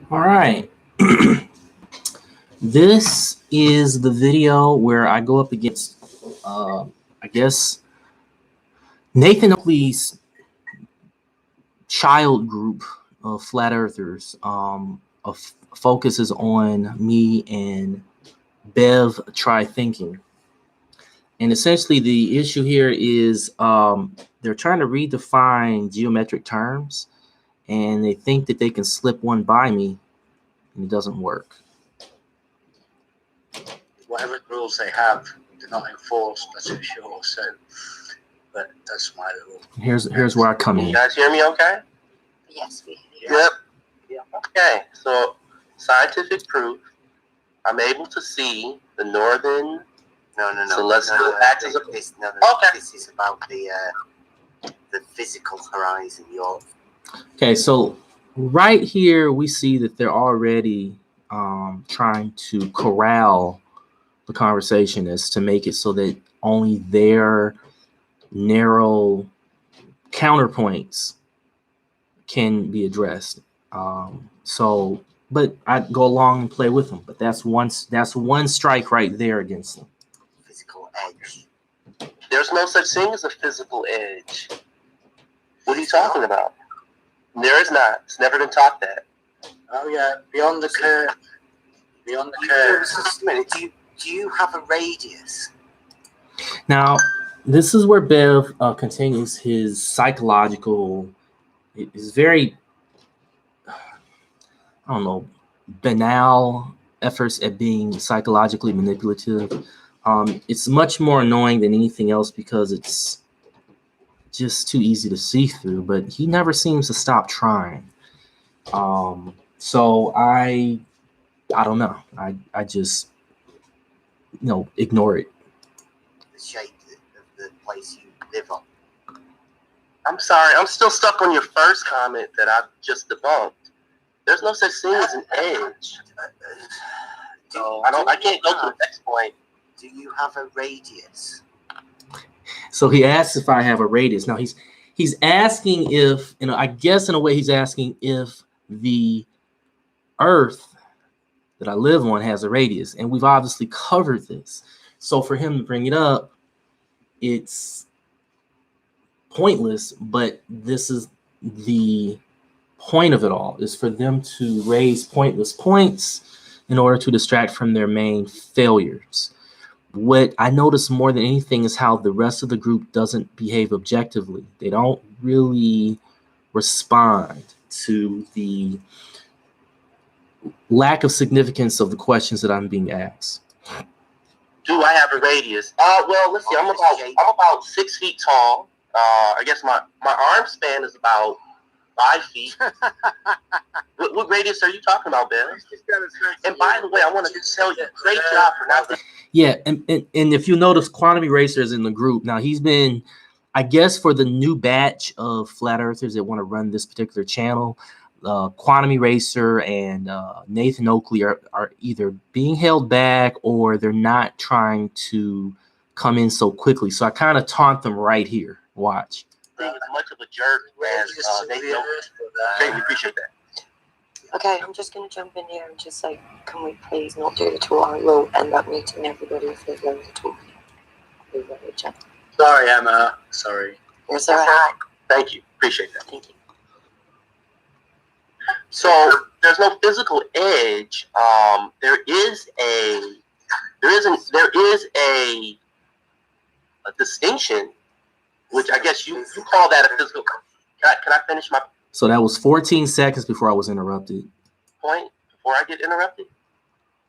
All right. This is the video where I go up against, I guess, Nathan Oakley's child group of flat earthers. Focuses on me and Bev Try Thinking. And essentially, the issue here is they're trying to redefine geometric terms, and they think that they can slip one by me, and it doesn't work. Whatever rules they have, they're not enforced, that's for sure. So, but that's my rule. Here's where I come in. You guys hear me okay? Yes, we Yeah. Yep. Yeah. Okay, so scientific proof. I'm able to see the northern. No. Celestial axis of. This is about the physical horizon. Okay, so right here we see that they're already trying to corral the conversation as to make it so that only their narrow counterpoints can be addressed. But I go along and play with them. But that's one strike right there against them. Physical edge. There's no such thing as a physical edge. What are you talking about? There is not. It's never been taught that. Oh yeah, beyond the curve. Beyond the curve. Just a minute. Do you have a radius? Now, this is where Bev continues his psychological, his very, I don't know, banal efforts at being psychologically manipulative. It's much more annoying than anything else because it's just too easy to see through, but he never seems to stop trying. So I don't know. I just, ignore it. The shape of the place you live on. I'm sorry. I'm still stuck on your first comment that I just debunked. There's no such thing as an edge. I can't go to the next point. Do you have a radius? So he asks if I have a radius. Now he's asking if, I guess in a way he's asking if the Earth that I live on has a radius, and we've obviously covered this. So for him to bring it up, it's pointless, but this is the point of it all, is for them to raise pointless points in order to distract from their main failures. What I notice more than anything is how the rest of the group doesn't behave objectively. They don't really respond to the lack of significance of the questions that I'm being asked. Do I have a radius? Well, let's see. I'm about 6 feet tall. I guess my arm span is about 5 feet. What radius are you talking about, Ben? And by the way, I want to tell you, great job for not. Yeah, and if you notice, Quantum Eraser is in the group now. He's been, I guess, for the new batch of flat earthers that want to run this particular channel. Quantum Eraser and Nathan Oakley are either being held back or they're not trying to come in so quickly. So I kind of taunt them right here. Watch. Being as much of a jerk as Nathan Oakley. Greatly appreciate that. Okay, I'm just going to jump in here and just say, can we please not do the tour? I will end up meeting everybody if there's loads of talking. Sorry, Emma. Sorry. It's all right. Thank you. Appreciate that. Thank you. So there's no physical edge. There is a distinction, which I guess you call that a physical. Can I finish my So that was 14 seconds before I was interrupted. point before I get interrupted?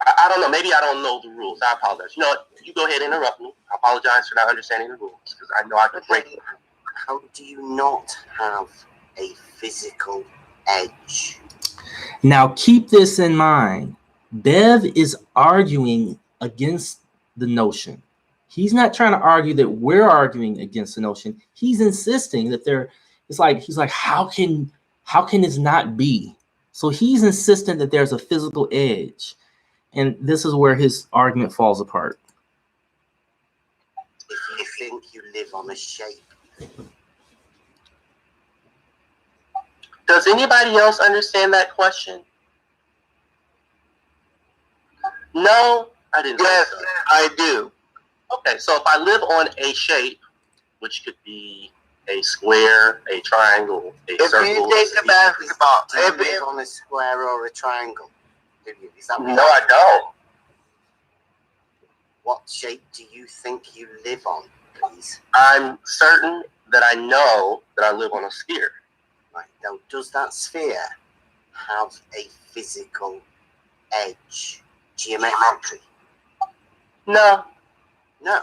I don't know. Maybe I don't know the rules. I apologize. You know what? You go ahead and interrupt me. I apologize for not understanding the rules because I know I can break them. How do you not have a physical edge? Now keep this in mind. Bev is arguing against the notion. He's not trying to argue that we're arguing against the notion. He's insisting that he's like, how can this not be? So he's insistent that there's a physical edge. And this is where his argument falls apart. If you think you live on a shape. Does anybody else understand that question? No, I didn't. Yes, say so. I do. Okay, so if I live on a shape, which could be a square, a triangle, a If circle. you think about Do you if live on a square or a triangle? Do you? Is that No, I don't. What shape do you think you live on, please? I'm certain that I know that I live on a sphere. Right, now, does that sphere have a physical edge geometrically? No. No.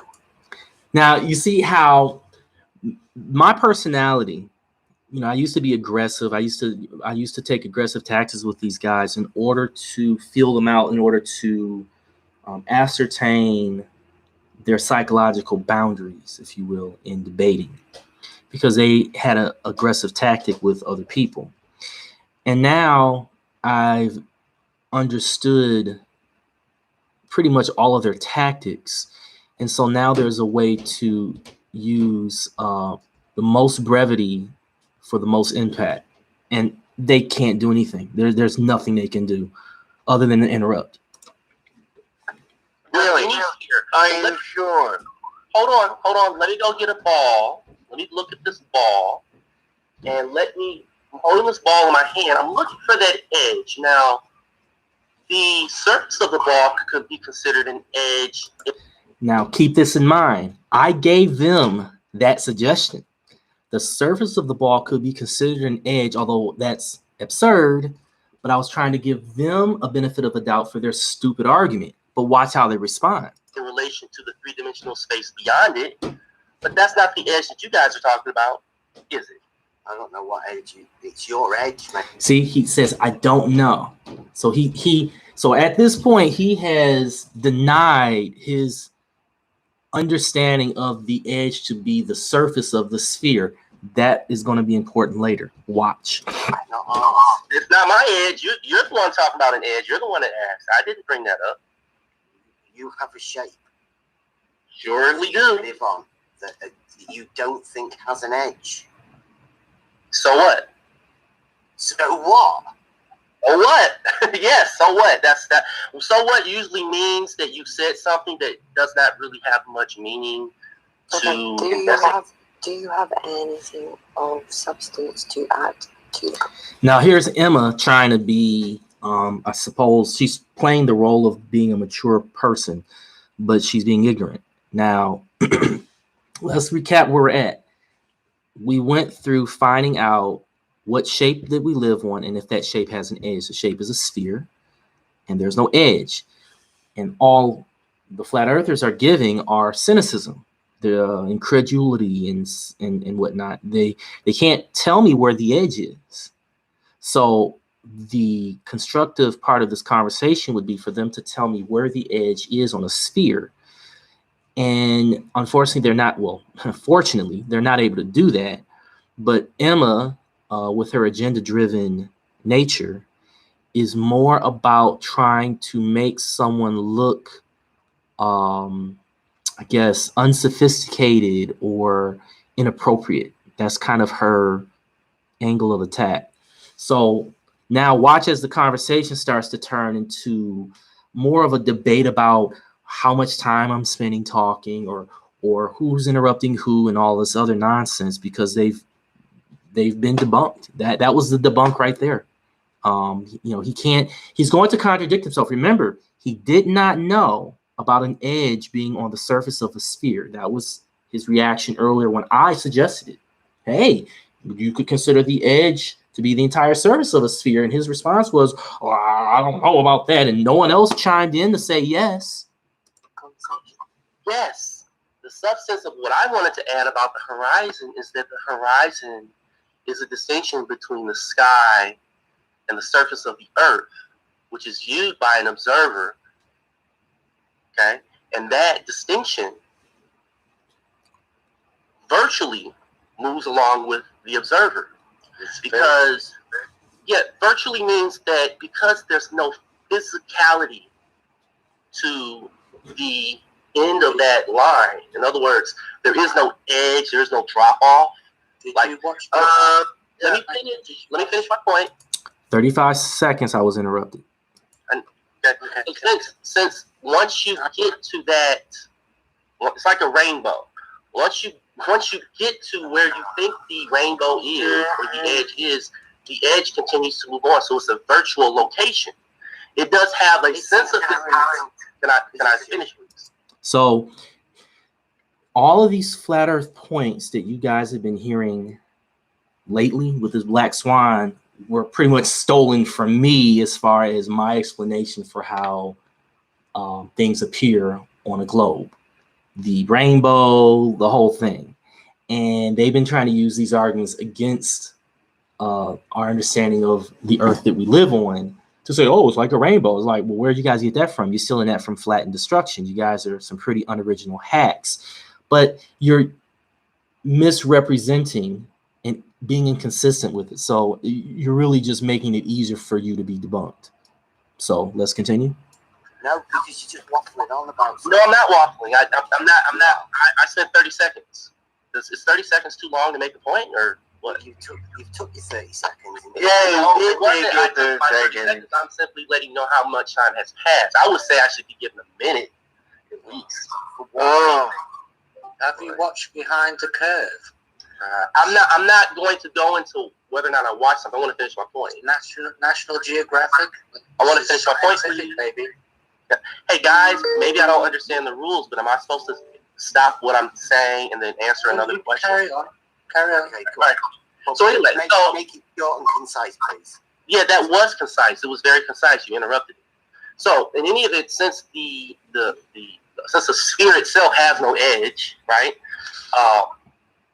Now you see how my personality, I used to be aggressive. I used to take aggressive tactics with these guys in order to feel them out, in order to ascertain their psychological boundaries, if you will, in debating, because they had an aggressive tactic with other people. And now I've understood pretty much all of their tactics. And so now there's a way to use the most brevity for the most impact. And they can't do anything. There's nothing they can do other than interrupt. Really? Are you sure? Hold on. Let me go get a ball. Let me look at this ball. And I'm holding this ball in my hand. I'm looking for that edge. Now, the surface of the ball could be considered an edge. Now, keep this in mind. I gave them that suggestion. The surface of the ball could be considered an edge, although that's absurd. But I was trying to give them a benefit of the doubt for their stupid argument. But watch how they respond. In relation to the three-dimensional space beyond it. But that's not the edge that you guys are talking about, is it? I don't know what edge it's your edge, man. See, he says, I don't know. So so at this point, he has denied his understanding of the edge to be the surface of the sphere. That is going to be important later. Watch. It's not my edge. You're the one talking about an edge. You're the one that asked. I didn't bring that up. You have a shape Surely you do. live on that you don't think has an edge. So what? So what? So what? Yes, so what? That's that. So what usually means that you said something that does not really have much meaning Okay. to Do you have anything of substance to add to that? Now, here's Emma trying to be, I suppose, she's playing the role of being a mature person, but she's being ignorant. Now, let's recap where we're at. We went through finding out what shape that we live on and if that shape has an edge. The shape is a sphere and there's no edge. And all the flat earthers are giving are cynicism, the incredulity and whatnot. They can't tell me where the edge is. So the constructive part of this conversation would be for them to tell me where the edge is on a sphere. And unfortunately, fortunately, they're not able to do that. But Emma, with her agenda-driven nature, is more about trying to make someone look, I guess, unsophisticated or inappropriate. That's kind of her angle of attack. So now watch as the conversation starts to turn into more of a debate about how much time I'm spending talking or who's interrupting who and all this other nonsense, because they've been debunked. That was the debunk right there. He's going to contradict himself. Remember, he did not know about an edge being on the surface of a sphere. That was his reaction earlier when I suggested it. Hey, you could consider the edge to be the entire surface of a sphere. And his response was, oh, I don't know about that. And no one else chimed in to say yes. Yes. The substance of what I wanted to add about the horizon is that the horizon is a distinction between the sky and the surface of the earth, which is viewed by an observer. Okay? And that distinction virtually moves along with the observer. Because, virtually means that because there's no physicality to the end of that line. In other words, there is no edge, there is no drop off. Did you watch let me finish my point. 35 seconds I was interrupted. Okay. Since once you get to that, it's like a rainbow. Once you get to where you think the rainbow is, or the edge continues to move on. So it's a virtual location. It does have a sense of time. Can I finish, please? So all of these flat Earth points that you guys have been hearing lately with this black swan were pretty much stolen from me as far as my explanation for how things appear on a globe. The rainbow, the whole thing. And they've been trying to use these arguments against our understanding of the Earth that we live on to say, oh, it's like a rainbow. It's like, well, where'd you guys get that from? You're stealing that from Flat and Destruction. You guys are some pretty unoriginal hacks. But you're misrepresenting and being inconsistent with it. So you're really just making it easier for you to be debunked. So let's continue. No, because you're just waffling on about something. No, I'm not waffling. I'm not. I said 30 seconds. Is 30 seconds too long to make a point, or what? You've took your 30 seconds. Yeah, it wasn't. I took my 30 seconds. I'm simply letting you know how much time has passed. I would say I should be given a minute at least. Oh. Have you watched Behind the Curve? I'm not going to go into whether or not I watched something. I want to finish my point. National Geographic. I want to finish my point, baby. Hey guys, maybe I don't understand the rules, but am I supposed to stop what I'm saying and then answer another question? Carry on. Okay, cool. Right. So anyway, make it short and concise, please. Yeah, that was concise. It was very concise. You interrupted. So in any event, since the sphere itself has no edge, right?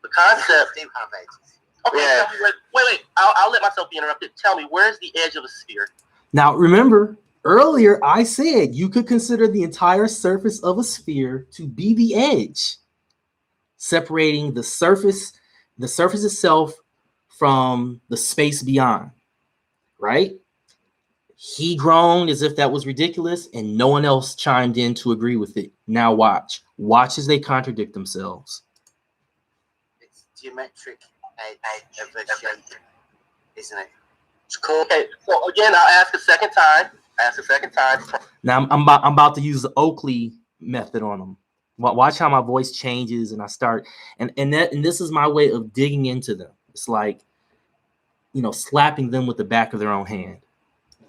The concept. They do have edges. Okay. Yeah. Tell me wait. I'll let myself be interrupted. Tell me, where's the edge of a sphere? Now, remember, earlier I said you could consider the entire surface of a sphere to be the edge, separating the surface itself from the space beyond, right? He groaned as if that was ridiculous, and no one else chimed in to agree with it. Now watch as they contradict themselves. It's geometric edge of a shape, isn't it? It's cool. Okay. So again, I'll ask a second time. Now I'm about to use the Oakley method on them. Watch how my voice changes, and I start, and this is my way of digging into them. It's like, slapping them with the back of their own hand.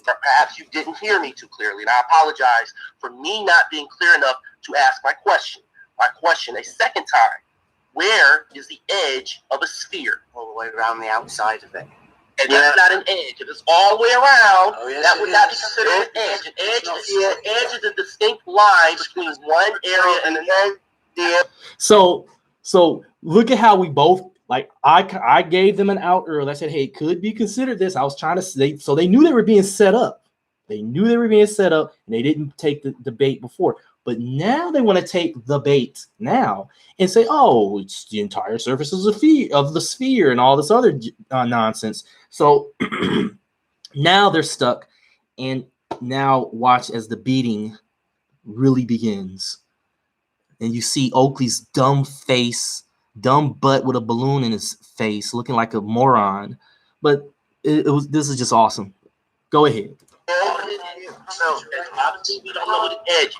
Perhaps you didn't hear me too clearly, and I apologize for me not being clear enough to ask my question. My question a second time: where is the edge of a sphere? All the way around the outside of it. And that's not an edge. If it's all the way around, that would not be considered an edge. An edge is a distinct line between one area and another. So look at how we both, like, I gave them an out early. I said, hey, it could be considered this. I was trying to say, so they knew they were being set up. And they didn't take the bait before. But now they want to take the bait now and say, oh, it's the entire surface of the sphere and all this other nonsense. So now they're stuck. And now watch as the beating really begins. And you see Oakley's dumb butt with a balloon in his face, looking like a moron. But this is just awesome. Go ahead. So obviously we don't know what the edge is.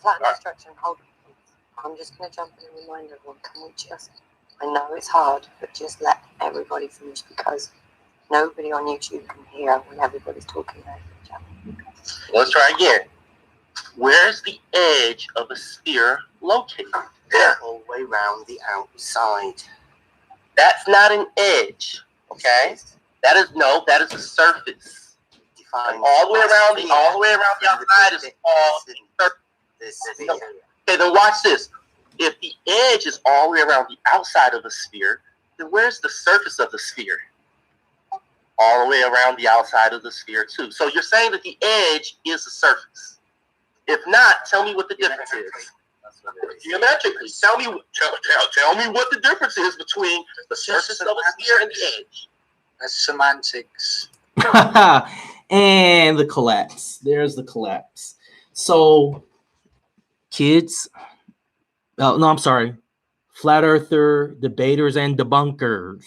Flat Destruction, hold on. I'm just going to jump in and remind everyone, can we just, I know it's hard, but just let everybody finish, because nobody on YouTube can hear when everybody's talking over each other. Let's try again. Where's the edge of a sphere located? All the way around the outside. That's not an edge, okay? That is a surface. Define all the way around the outside is all surface. Okay, then watch this. If the edge is all the way around the outside of the sphere, then where's the surface of the sphere? All the way around the outside of the sphere too. So you're saying that the edge is the surface. If not, tell me what the difference is. Geometrically, tell me what the difference is between the surface of a sphere and the edge. That's semantics. And the collapse. There's the collapse. So, kids, I'm sorry, flat earther, debaters, and debunkers.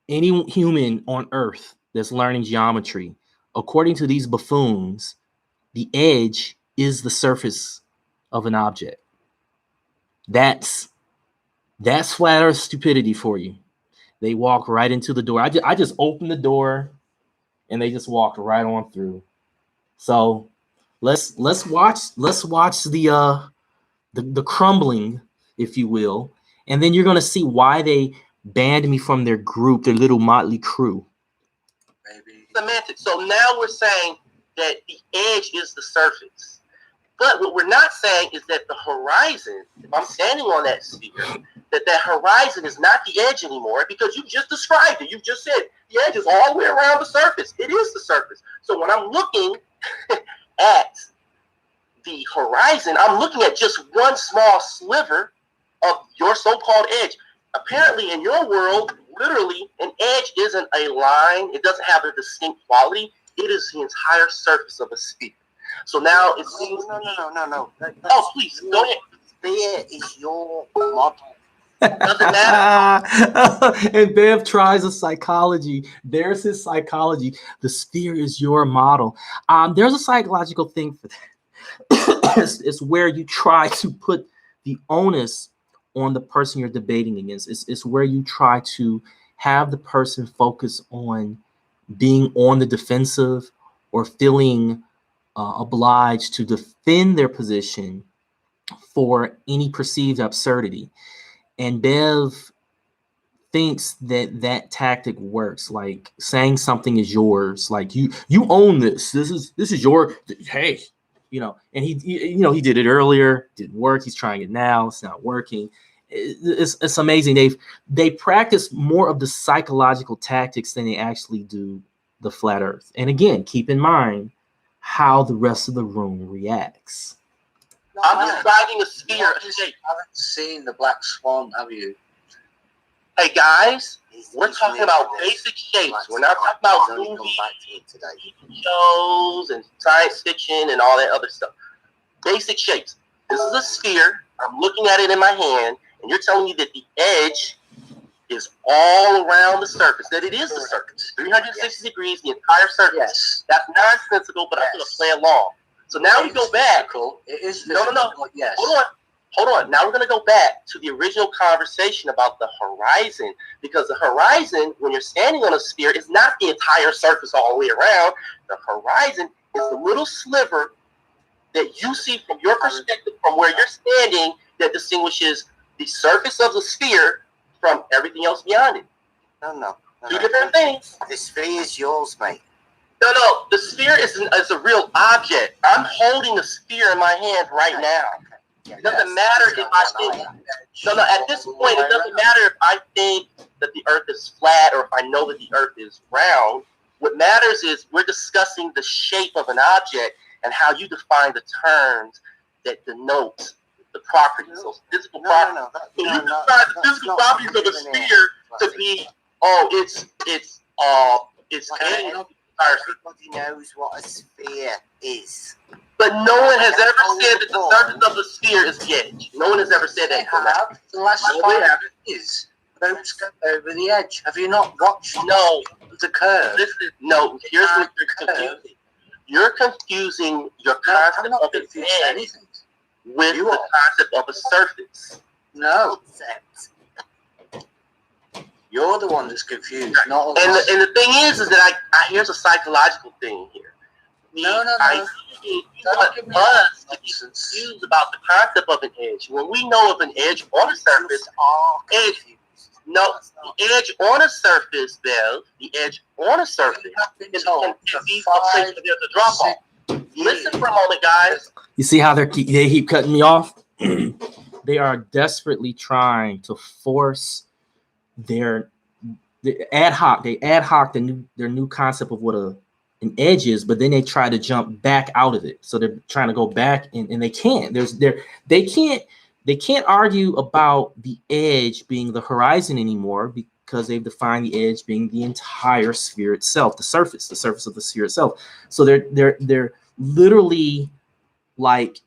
Any human on Earth that's learning geometry, according to these buffoons, the edge is the surface of an object. That's flat earth stupidity for you. They walk right into the door. I just opened the door and they just walked right on through. So let's watch the crumbling, if you will, and then you're gonna see why they banned me from their group, their little motley crew. Maybe. Semantics. So now we're saying that the edge is the surface. But what we're not saying is that the horizon, if I'm standing on that sphere, that horizon is not the edge anymore, because you just described it. You just said the edge is all the way around the surface. It is the surface. So when I'm looking at the horizon, I'm looking at just one small sliver of your so-called edge. Apparently, in your world, literally, an edge isn't a line. It doesn't have a distinct quality. It is the entire surface of a sphere. So now it seems... No. Oh, please, go ahead. Sphere is your model. Doesn't matter. And Bev tries a psychology. There's his psychology. The sphere is your model. There's a psychological thing for that. It's where you try to put the onus on the person you're debating against. It's where you try to have the person focus on being on the defensive or feeling obliged to defend their position for any perceived absurdity. And Bev thinks that tactic works, like saying something is yours, like you own this. This is your, hey, and he did it earlier, didn't work. He's trying it now, it's not working. It's amazing. They practice more of the psychological tactics than they actually do the flat earth. And again, keep in mind how the rest of the room reacts. I'm describing a sphere. I haven't seen the Black Swan, have you? Hey guys, we're talking about basic shapes. We're not talking about movies, shows, and science fiction and all that other stuff. Basic shapes. This is a sphere. I'm looking at it in my hand, and you're telling me that the edge is all around the surface, that it is the surface. 360 degrees, the entire surface. Yes. That's nonsensical, but I'm going to play along. So now we go back. It is No. Yes. Hold on. Now we're going to go back to the original conversation about the horizon, because the horizon, when you're standing on a sphere, is not the entire surface all the way around. The horizon is the little sliver that you see from your perspective, from where you're standing, that distinguishes the surface of the sphere from everything else beyond it. No. Two different things. The sphere is yours, mate. No. The sphere is a real object. I'm holding a sphere in my hand right now. It doesn't matter if I think... No, at this point, it doesn't matter if I think that the earth is flat or if I know that the earth is round. What matters is we're discussing the shape of an object and how you define the terms that denote the properties, those physical properties. So you define the physical properties of a sphere to be, it's Everybody knows what a sphere is. But no one has ever said that the surface of the sphere is the edge. No one has ever said that. The last part is boats go over the edge. Have you not watched the curve? No, here's what you're confusing. You're confusing your concept of an edge with the concept of a surface. No. You're the one that's confused, not us. And the thing is that here's a psychological thing here. No. I see us to be confused about the concept of an edge. When we know of an edge on a surface, the edge on a surface, Bev, the edge on a surface can be a place where there's a drop off. Listen for a moment, guys. You see how they keep cutting me off? They are desperately trying to force their ad hoc their new concept of what an edge is, but then they try to jump back out of it. So they're trying to go back and they can't. They can't argue about the edge being the horizon anymore, because they've defined the edge being the entire sphere itself, the surface of the sphere itself. So they're literally like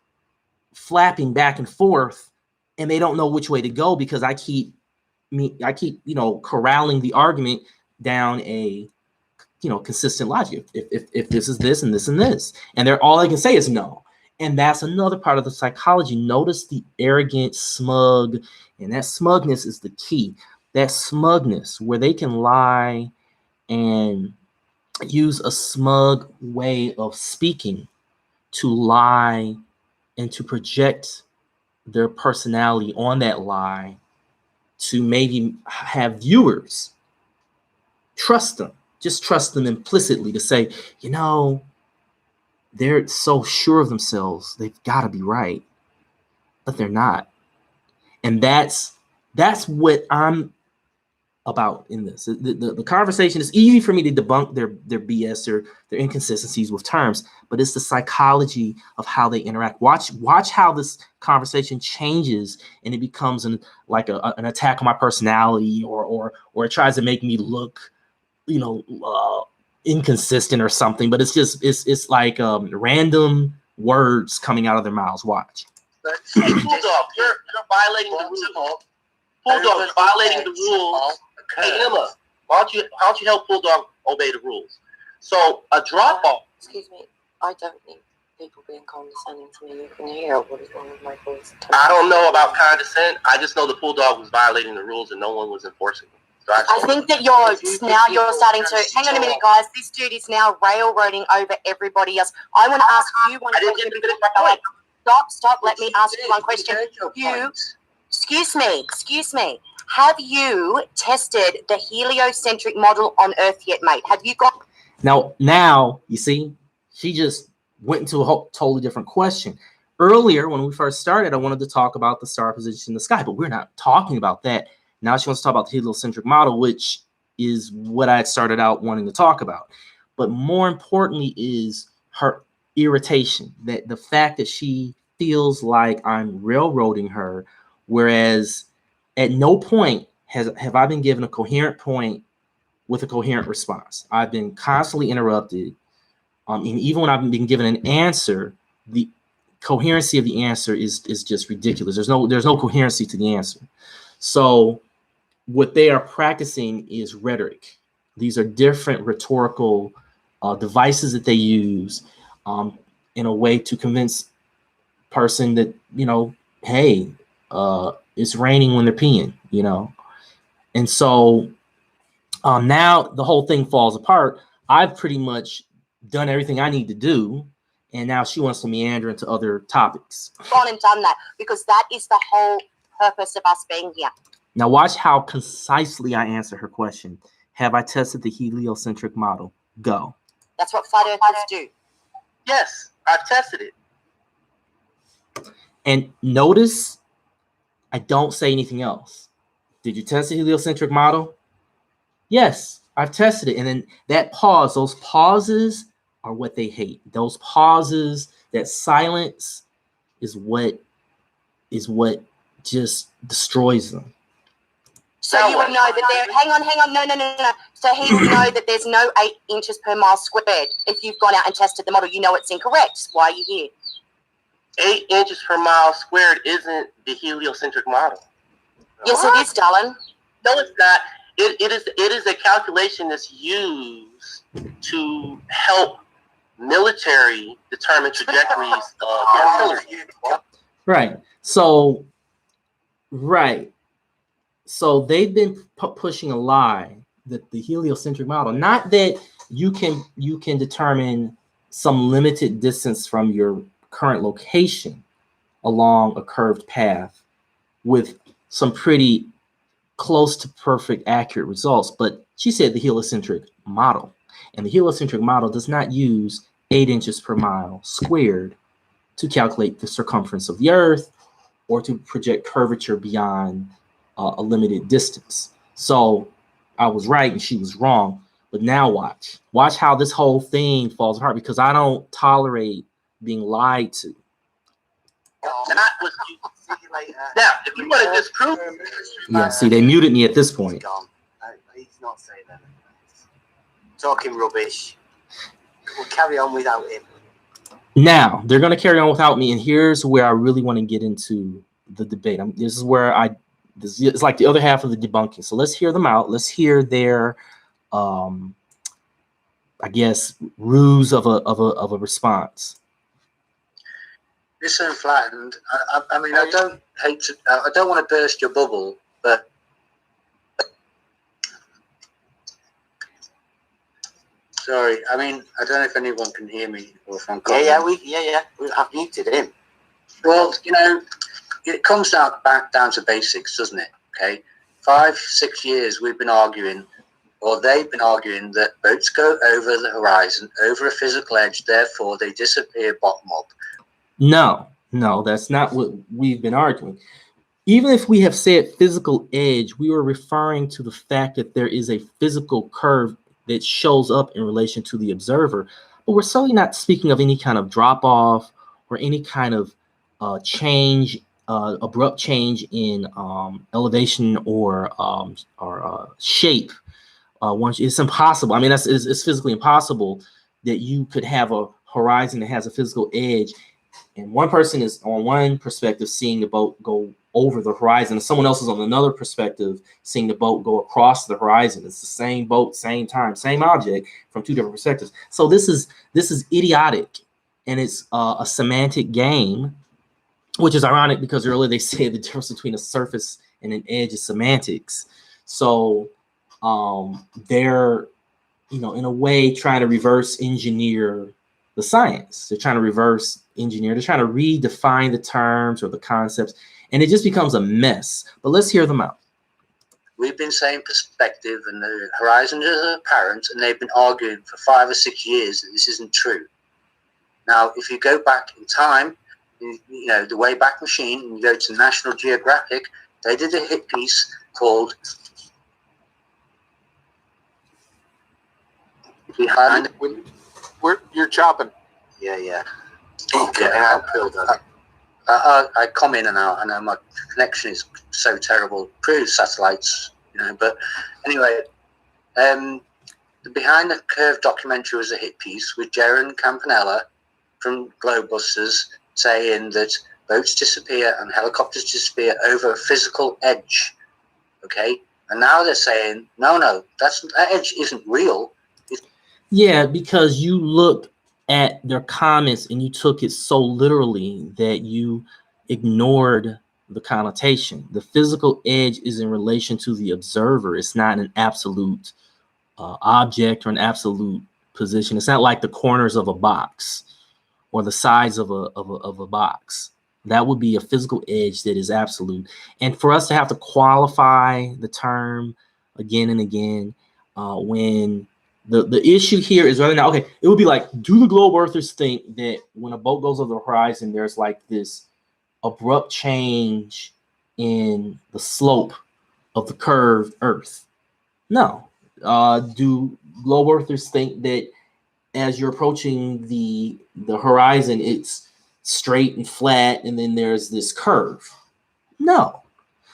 flapping back and forth, and they don't know which way to go, because I keep corralling the argument down a consistent logic. If this is this and this and this, and all they can say is no. And that's another part of the psychology. Notice the arrogant, smug, and that smugness is the key. That smugness where they can lie and use a smug way of speaking to lie and to project their personality on that lie to maybe have viewers trust them, just trust them implicitly to say, you know, they're so sure of themselves, they've got to be right, but they're not. And that's what I'm about in this. The conversation is easy for me to debunk their BS or their inconsistencies with terms, but it's the psychology of how they interact. Watch how this conversation changes and it becomes an attack on my personality, or it tries to make me look, inconsistent or something. But it's like random words coming out of their mouths. Watch. Hey, Bulldog, you're violating the rules. Bulldog, you're violating the rules. Hey, Emma, why don't you help Bulldog obey the rules? So a drop off. Excuse me, I don't need people being condescending to me. You can hear what is wrong with my voice. I don't know about condescend. I just know the Bulldog was violating the rules and no one was enforcing them. So I think that you're starting to hang on a minute, guys. This dude is now railroading over everybody else. I want to ask you one question. Stop. Let me ask you one question. Excuse me. Have you tested the heliocentric model on Earth yet, mate? Have you got? Now you see, she just went into a totally different question. Earlier, when we first started, I wanted to talk about the star position in the sky, but we're not talking about that. Now she wants to talk about the heliocentric model, which is what I had started out wanting to talk about. But more importantly is her irritation, that the fact that she feels like I'm railroading her, whereas at no point have I been given a coherent point with a coherent response. I've been constantly interrupted. And even when I've been given an answer, the coherency of the answer is just ridiculous. There's no coherency to the answer. So what they are practicing is rhetoric. These are different rhetorical devices that they use in a way to convince person that, hey, it's raining when they're peeing, And so now the whole thing falls apart. I've pretty much done everything I need to do, and now she wants to meander into other topics. Gone and done that, because that is the whole purpose of us being here. Now watch how concisely I answer her question. Have I tested the heliocentric model? Go. That's what flat earthers do. Yes, I've tested it. And notice I don't say anything else. Did you test the heliocentric model? Yes, I've tested it. And then that pause, those pauses are what they hate. Those pauses, that silence is what just destroys them. So you would know that there. Hang on. No. So he would know that there's no 8 inches per mile squared. If you've gone out and tested the model, you know it's incorrect. Why are you here? 8 inches per mile squared isn't the heliocentric model. Yes, it is, darling. No, it's not. It is a calculation that's used to help military determine trajectories of artillery. Right. So they've been pushing a lie that the heliocentric model, not that you can determine some limited distance from your current location along a curved path with some pretty close to perfect accurate results, but she said the heliocentric model, and the heliocentric model does not use 8 inches per mile squared to calculate the circumference of the Earth or to project curvature beyond a limited distance. So I was right and she was wrong. But now watch how this whole thing falls apart, because I don't tolerate being lied to. Not with you. See you later. Now, if you want to disprove, yeah. See, they muted me at this point. He's gone. He's not saying anything. Talking rubbish. We'll carry on without him. Now they're going to carry on without me, and here's where I really want to get into the debate. This is where this is like the other half of the debunking. So let's hear them out. Let's hear their, I guess, ruse of a response. It's so flattened. I mean, I don't hate to. I don't want to burst your bubble, but sorry. I mean, I don't know if anyone can hear me or if I'm. Yeah. I've muted him. Well, it comes back down to basics, doesn't it? Okay, 5-6 years we've been arguing, or they've been arguing that boats go over the horizon, over a physical edge, therefore they disappear bottom up. No, that's not what we've been arguing. Even if we have said physical edge, we were referring to the fact that there is a physical curve that shows up in relation to the observer. But we're certainly not speaking of any kind of drop off or any kind of change, abrupt change in elevation or shape. Once it's impossible. I mean, it's physically impossible that you could have a horizon that has a physical edge, and one person is on one perspective seeing the boat go over the horizon, and someone else is on another perspective seeing the boat go across the horizon. It's the same boat, same time, same object from two different perspectives. So this is idiotic, and it's a semantic game, which is ironic because earlier they said the difference between a surface and an edge is semantics. So they're, in a way, trying to reverse engineer the science. They're trying to reverse engineer. They're trying to redefine the terms or the concepts, and it just becomes a mess. But let's hear them out. We've been saying perspective and the horizon is apparent, and they've been arguing for 5 or 6 years that this isn't true. Now, if you go back in time, the Wayback Machine, and you go to National Geographic, they did a hit piece called Behind. You're chopping. Yeah. Okay. I come in and out. I know my connection is so terrible. Through satellites, But anyway, the Behind the Curve documentary was a hit piece with Jaron Campanella from Globebusters saying that boats disappear and helicopters disappear over a physical edge. Okay, and now they're saying no, that edge isn't real. Yeah, because you looked at their comments and you took it so literally that you ignored the connotation. The physical edge is in relation to the observer. It's not an absolute object or an absolute position. It's not like the corners of a box or the sides of a box. That would be a physical edge that is absolute. And for us to have to qualify the term again and again, when the issue here is whether or not, okay, it would be like, do the globe earthers think that when a boat goes over the horizon, there's like this abrupt change in the slope of the curved earth? No. Do globe earthers think that as you're approaching the horizon, it's straight and flat, and then there's this curve? No.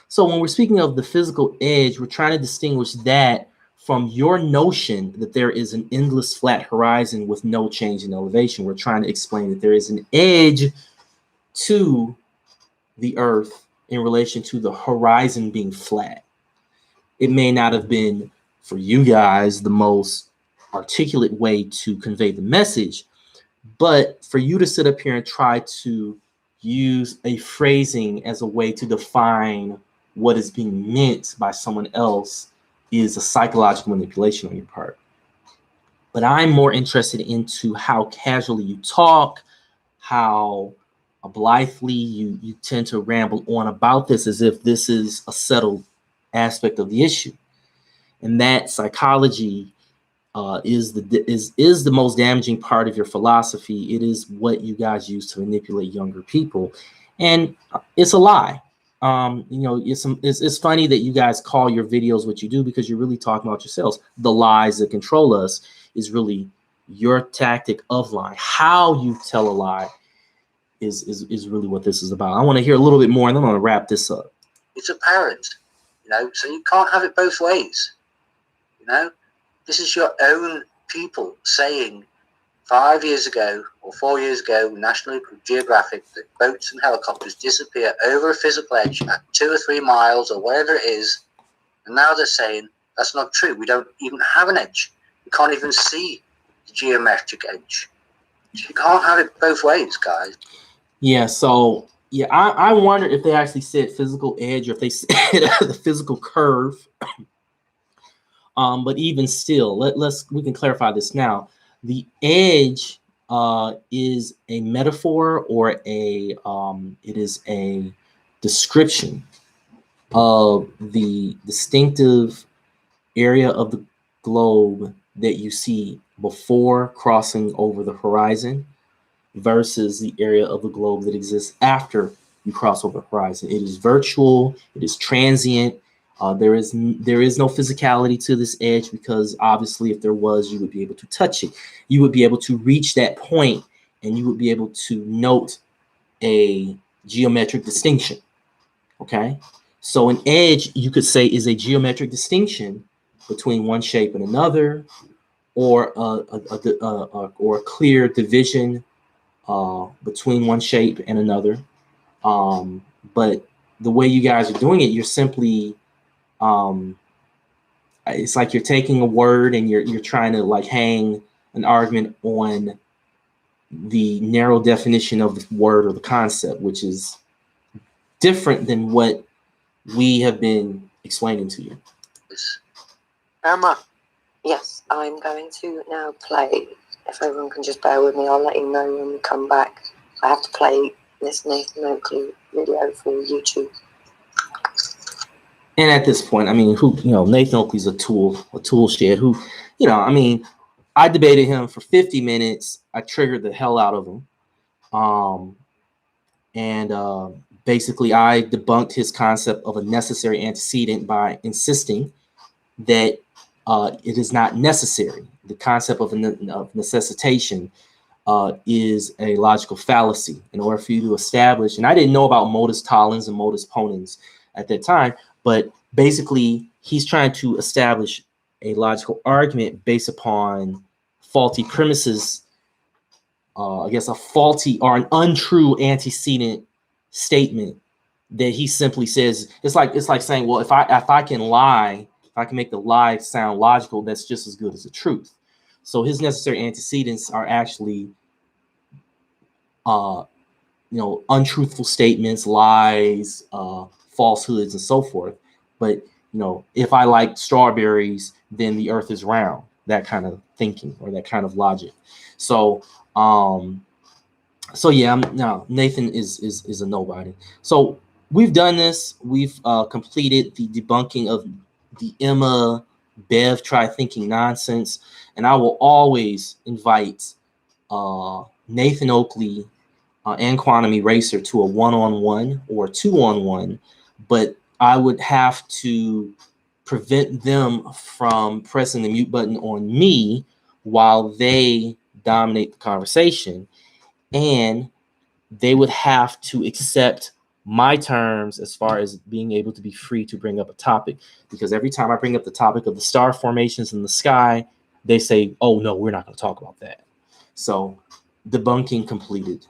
So when we're speaking of the physical edge, we're trying to distinguish that from your notion that there is an endless flat horizon with no change in elevation. We're trying to explain that there is an edge to the earth in relation to the horizon being flat. It may not have been, for you guys, the most articulate way to convey the message, but for you to sit up here and try to use a phrasing as a way to define what is being meant by someone else is a psychological manipulation on your part. But I'm more interested into how casually you talk, how blithely you tend to ramble on about this as if this is a settled aspect of the issue. And that psychology is the most damaging part of your philosophy. It is what you guys use to manipulate younger people, and it's a lie. It's funny that you guys call your videos what you do, because you're really talking about yourselves. The lies that control us is really your tactic of lying. How you tell a lie is really what this is about. I want to hear a little bit more, and then I'm going to wrap this up. It's apparent, so you can't have it both ways. This is your own people saying 5 years ago or 4 years ago, National Geographic, that boats and helicopters disappear over a physical edge at 2 or 3 miles or wherever it is. And now they're saying that's not true. We don't even have an edge. We can't even see the geometric edge. You can't have it both ways, guys. Yeah, so yeah, I wonder if they actually said physical edge or if they said the physical curve. But even still, we can clarify this now. The edge is a metaphor or it is a description of the distinctive area of the globe that you see before crossing over the horizon versus the area of the globe that exists after you cross over the horizon. It is virtual, it is transient. There is no physicality to this edge because obviously if there was, you would be able to touch it. You would be able to reach that point and you would be able to note a geometric distinction. Okay, so an edge you could say is a geometric distinction between one shape and another, or or a clear division between one shape and another. But the way you guys are doing it, you're simply it's like you're taking a word and you're trying to like hang an argument on the narrow definition of the word or the concept, which is different than what we have been explaining to you. Emma. Yes, I'm going to now play. If everyone can just bear with me, I'll let you know when we come back. I have to play this EmmaUK video for YouTube. And at this point, I mean, Nathan Oakley's a tool shed who, I mean, I debated him for 50 minutes. I triggered the hell out of him. And basically I debunked his concept of a necessary antecedent by insisting that it is not necessary. The concept of necessitation is a logical fallacy. In order for you to establish, and I didn't know about modus tollens and modus ponens at that time, but basically he's trying to establish a logical argument based upon faulty premises, I guess a faulty or an untrue antecedent statement that he simply says. It's like saying, well, if I can lie, if I can make the lie sound logical, that's just as good as the truth. So his necessary antecedents are actually untruthful statements, lies, falsehoods, and so forth. But if I like strawberries, then the earth is round. That kind of thinking or that kind of logic. So yeah, no, Nathan is a nobody. So we've done this. We've completed the debunking of the Emma Bev try thinking nonsense, and I will always invite Nathan Oakley and Quantum Eraser to a one-on-one or two-on-one, but I would have to prevent them from pressing the mute button on me while they dominate the conversation, and they would have to accept my terms as far as being able to be free to bring up a topic, because every time I bring up the topic of the star formations in the sky, they say, oh no, we're not going to talk about that. So debunking completed.